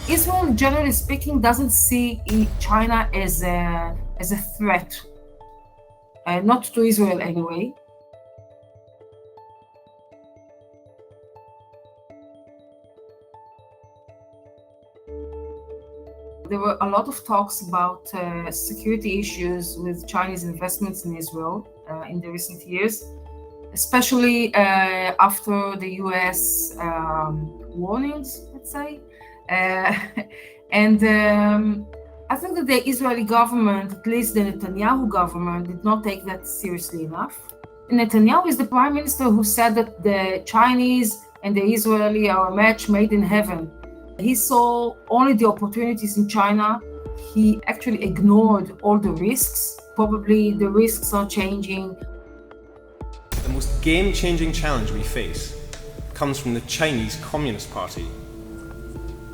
Israel, generally speaking, doesn't see China as a threat, not to Israel anyway. There were a lot of talks about security issues with Chinese investments in Israel in the recent years, especially after the US warnings, let's say. Uh, and I think that the Israeli government, at least the Netanyahu government, did not take that seriously enough. Netanyahu is the prime minister who said that the Chinese and the Israeli are a match made in heaven. He saw only the opportunities in China. He actually ignored all the risks. Probably the risks are changing. The most game-changing challenge we face comes from the Chinese Communist Party.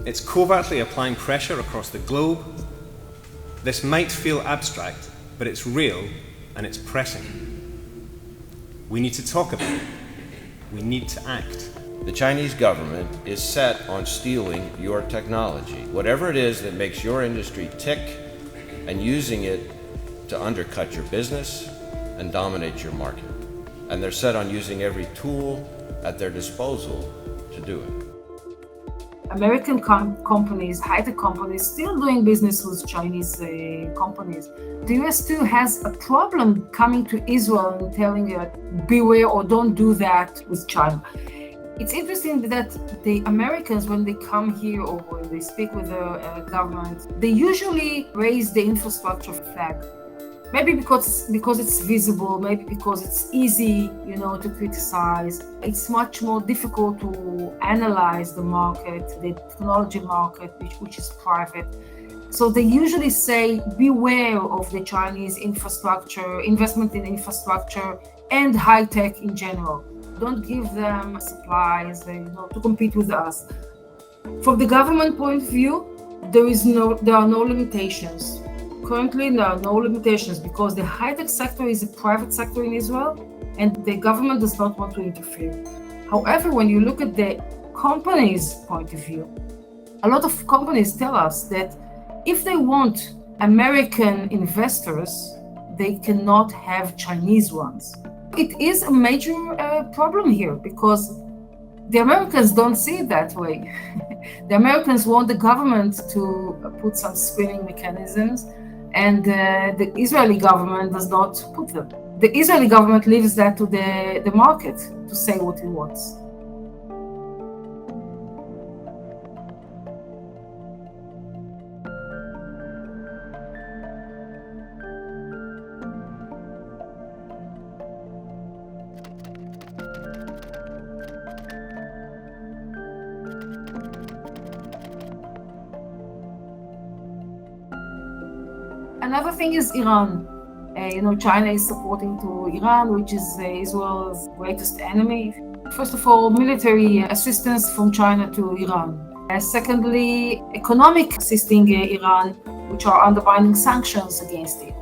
It's covertly applying pressure across the globe. This might feel abstract, but it's real and it's pressing. We need to talk about it. We need to act. The Chinese government is set on stealing your technology, whatever it is that makes your industry tick, and using it to undercut your business and dominate your market. And they're set on using every tool at their disposal to do it. American companies, high-tech companies, still doing business with Chinese companies. The US too has a problem coming to Israel and telling you, beware or don't do that with China. It's interesting that the Americans, when they come here or when they speak with the government, they usually raise the infrastructure flag. Maybe because it's visible, maybe because it's easy, to criticize. It's much more difficult to analyze the market, the technology market, which is private. So they usually say, beware of the Chinese infrastructure, investment in infrastructure, and high tech in general. Don't give them supplies, to compete with us. From the government point of view, there are no limitations. Currently, there are no limitations because the high-tech sector is a private sector in Israel, and the government does not want to interfere. However, when you look at the company's point of view, a lot of companies tell us that if they want American investors, they cannot have Chinese ones. It is a major problem here because the Americans don't see it that way. The Americans want the government to put some screening mechanisms, and the Israeli government does not put them. The Israeli government leaves that to the market to say what it wants. Another thing is Iran. China is supporting to Iran, which is Israel's greatest enemy. First of all, military assistance from China to Iran. Secondly, economic assisting Iran, which are undermining sanctions against it.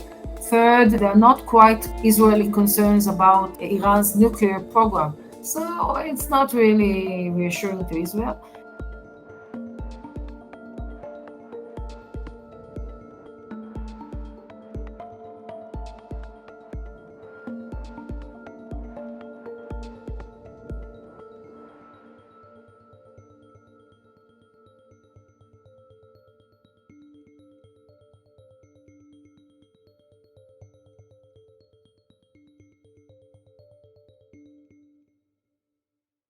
Third, there are not quite Israeli concerns about Iran's nuclear program. So it's not really reassuring to Israel.